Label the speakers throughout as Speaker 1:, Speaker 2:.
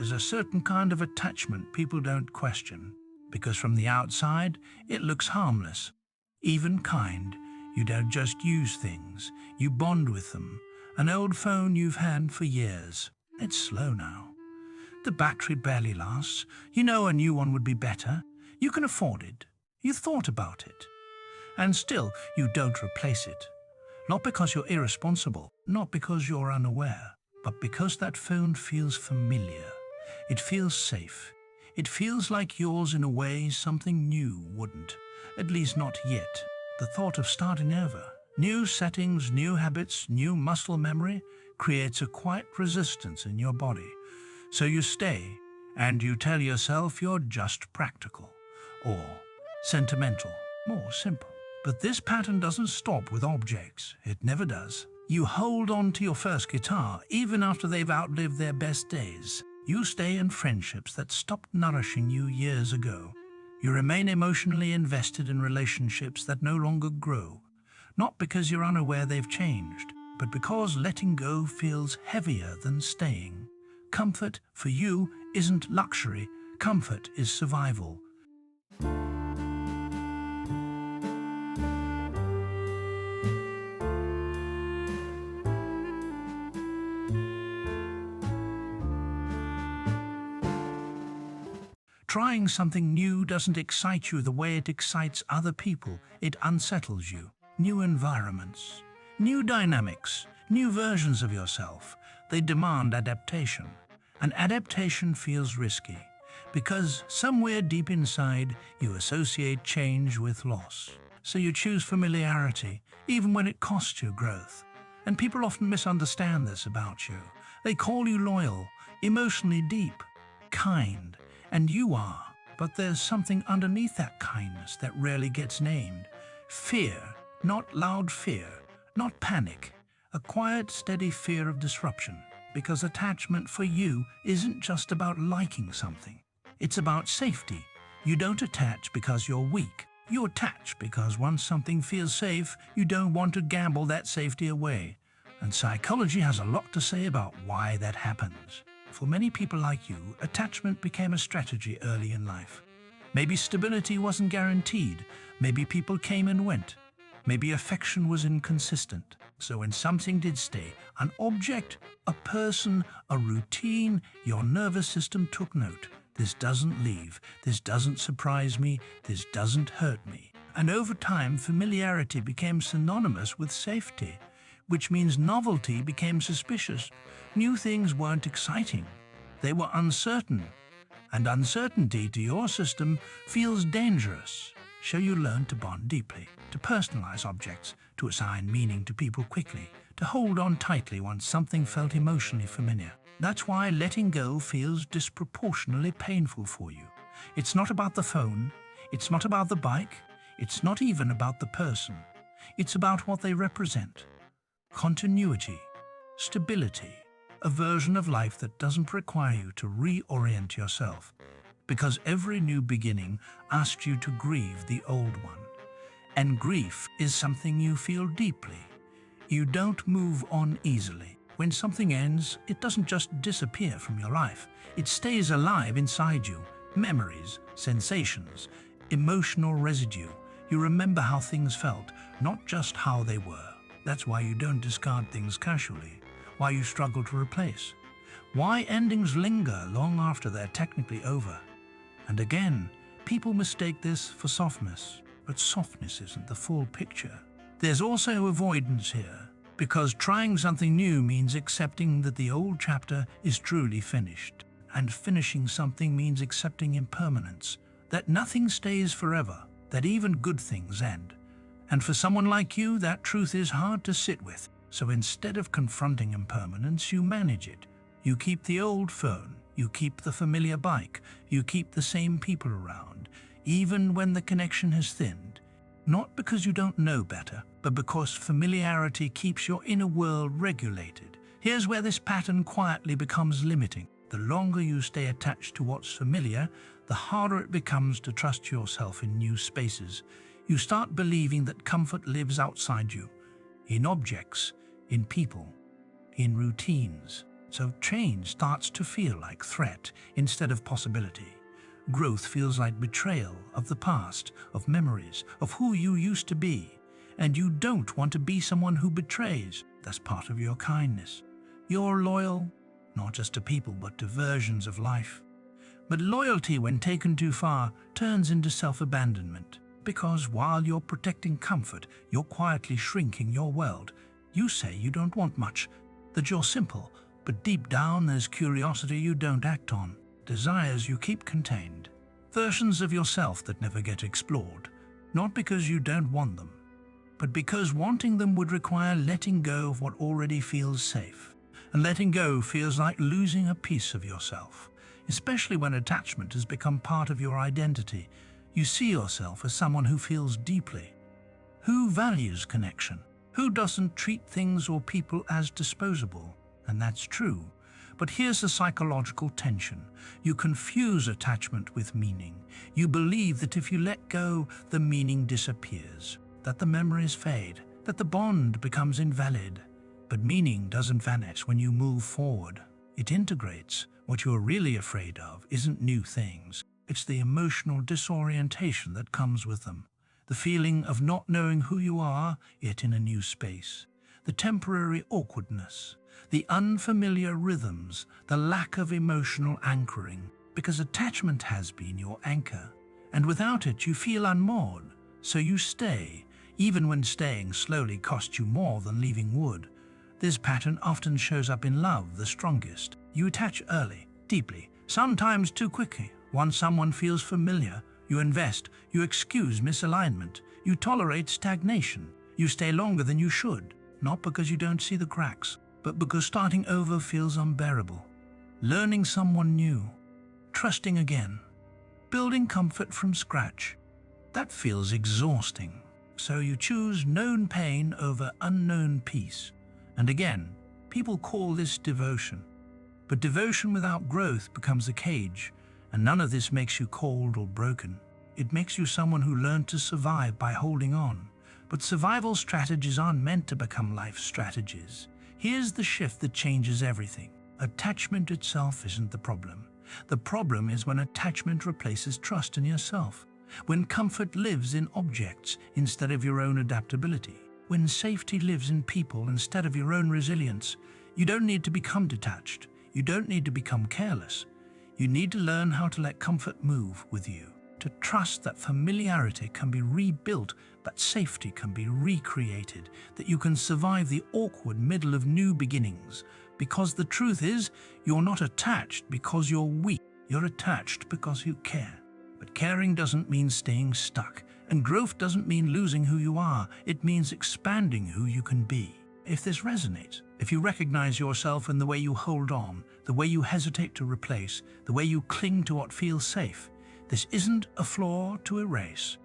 Speaker 1: There's a certain kind of attachment people don't question, because from the outside, it looks harmless, even kind. You don't just use things, you bond with them. An old phone you've had for years. It's slow now. The battery barely lasts. You know a new one would be better. You can afford it. You thought about it. And still, you don't replace it. Not because you're irresponsible, not because you're unaware, but because that phone feels familiar. It feels safe. It feels like yours in a way something new wouldn't, at least not yet. The thought of starting over, new settings, new habits, new muscle memory, creates a quiet resistance in your body. So you stay, and you tell yourself you're just practical, or sentimental, more simple. But this pattern doesn't stop with objects. It never does. You hold on to your first guitar even after they've outlived their best days. You stay in friendships that stopped nourishing you years ago. You remain emotionally invested in relationships that no longer grow, not because you're unaware they've changed, but because letting go feels heavier than staying. Comfort for you isn't luxury. Comfort is survival. Trying something new doesn't excite you the way it excites other people. It unsettles you. New environments, new dynamics, new versions of yourself. They demand adaptation. And adaptation feels risky, because somewhere deep inside you associate change with loss. So you choose familiarity, even when it costs you growth. And people often misunderstand this about you. They call you loyal, emotionally deep, kind, and you are. But there's something underneath that kindness that rarely gets named. Fear, not loud fear, not panic. A quiet, steady fear of disruption. Because attachment for you isn't just about liking something. It's about safety. You don't attach because you're weak. You attach because once something feels safe, you don't want to gamble that safety away. And psychology has a lot to say about why that happens. For many people like you, attachment became a strategy early in life. Maybe stability wasn't guaranteed. Maybe people came and went. Maybe affection was inconsistent. So when something did stay, an object, a person, a routine, your nervous system took note. This doesn't leave. This doesn't surprise me. This doesn't hurt me. And over time, familiarity became synonymous with safety, which means novelty became suspicious. New things weren't exciting. They were uncertain. And uncertainty to your system feels dangerous. So you learn to bond deeply, to personalize objects, to assign meaning to people quickly, to hold on tightly once something felt emotionally familiar. That's why letting go feels disproportionately painful for you. It's not about the phone, it's not about the bike, it's not even about the person. It's about what they represent. Continuity, stability, a version of life that doesn't require you to reorient yourself, because every new beginning asks you to grieve the old one. And grief is something you feel deeply. You don't move on easily. When something ends, it doesn't just disappear from your life. It stays alive inside you. Memories, sensations, emotional residue. You remember how things felt, not just how they were. That's why you don't discard things casually, why you struggle to replace, why endings linger long after they're technically over. And again, people mistake this for softness, but softness isn't the full picture. There's also avoidance here, because trying something new means accepting that the old chapter is truly finished. And finishing something means accepting impermanence, that nothing stays forever, that even good things end. And for someone like you, that truth is hard to sit with. So instead of confronting impermanence, you manage it. You keep the old phone, you keep the familiar bike, you keep the same people around, even when the connection has thinned. Not because you don't know better, but because familiarity keeps your inner world regulated. Here's where this pattern quietly becomes limiting. The longer you stay attached to what's familiar, the harder it becomes to trust yourself in new spaces. You start believing that comfort lives outside you, in objects, in people, in routines. So change starts to feel like threat instead of possibility. Growth feels like betrayal of the past, of memories, of who you used to be. And you don't want to be someone who betrays. That's part of your kindness. You're loyal, not just to people but to versions of life. But loyalty, when taken too far, turns into self-abandonment. Because while you're protecting comfort, you're quietly shrinking your world. You say you don't want much, that you're simple, but deep down there's curiosity you don't act on, desires you keep contained, versions of yourself that never get explored, not because you don't want them, but because wanting them would require letting go of what already feels safe. And letting go feels like losing a piece of yourself, especially when attachment has become part of your identity. You see yourself as someone who feels deeply, who values connection, who doesn't treat things or people as disposable. And that's true. But here's the psychological tension. You confuse attachment with meaning. You believe that if you let go, the meaning disappears, that the memories fade, that the bond becomes invalid. But meaning doesn't vanish when you move forward. It integrates. What you're really afraid of isn't new things. It's the emotional disorientation that comes with them. The feeling of not knowing who you are, yet in a new space. The temporary awkwardness. The unfamiliar rhythms. The lack of emotional anchoring. Because attachment has been your anchor. And without it, you feel unmoored. So you stay, even when staying slowly costs you more than leaving would. This pattern often shows up in love the strongest. You attach early, deeply, sometimes too quickly. Once someone feels familiar, you invest, you excuse misalignment, you tolerate stagnation, you stay longer than you should, not because you don't see the cracks, but because starting over feels unbearable. Learning someone new, trusting again, building comfort from scratch, that feels exhausting. So you choose known pain over unknown peace. And again, people call this devotion. But devotion without growth becomes a cage, and none of this makes you cold or broken. It makes you someone who learned to survive by holding on. But survival strategies aren't meant to become life strategies. Here's the shift that changes everything. Attachment itself isn't the problem. The problem is when attachment replaces trust in yourself. When comfort lives in objects instead of your own adaptability. When safety lives in people instead of your own resilience. You don't need to become detached. You don't need to become careless. You need to learn how to let comfort move with you. To trust that familiarity can be rebuilt, that safety can be recreated, that you can survive the awkward middle of new beginnings. Because the truth is, you're not attached because you're weak. You're attached because you care. But caring doesn't mean staying stuck. And growth doesn't mean losing who you are. It means expanding who you can be. If this resonates, if you recognize yourself in the way you hold on, the way you hesitate to replace, the way you cling to what feels safe, this isn't a flaw to erase.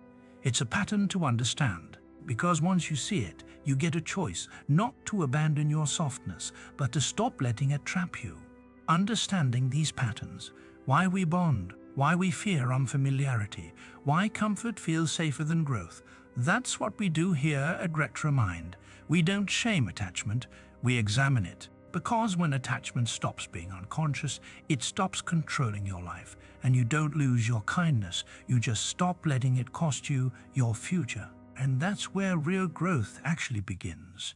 Speaker 1: It's a pattern to understand. Because once you see it, you get a choice not to abandon your softness, but to stop letting it trap you. Understanding these patterns, why we bond, why we fear unfamiliarity, why comfort feels safer than growth, that's what we do here at Retromind. We don't shame attachment, we examine it. Because when attachment stops being unconscious, it stops controlling your life, and you don't lose your kindness, you just stop letting it cost you your future. And that's where real growth actually begins.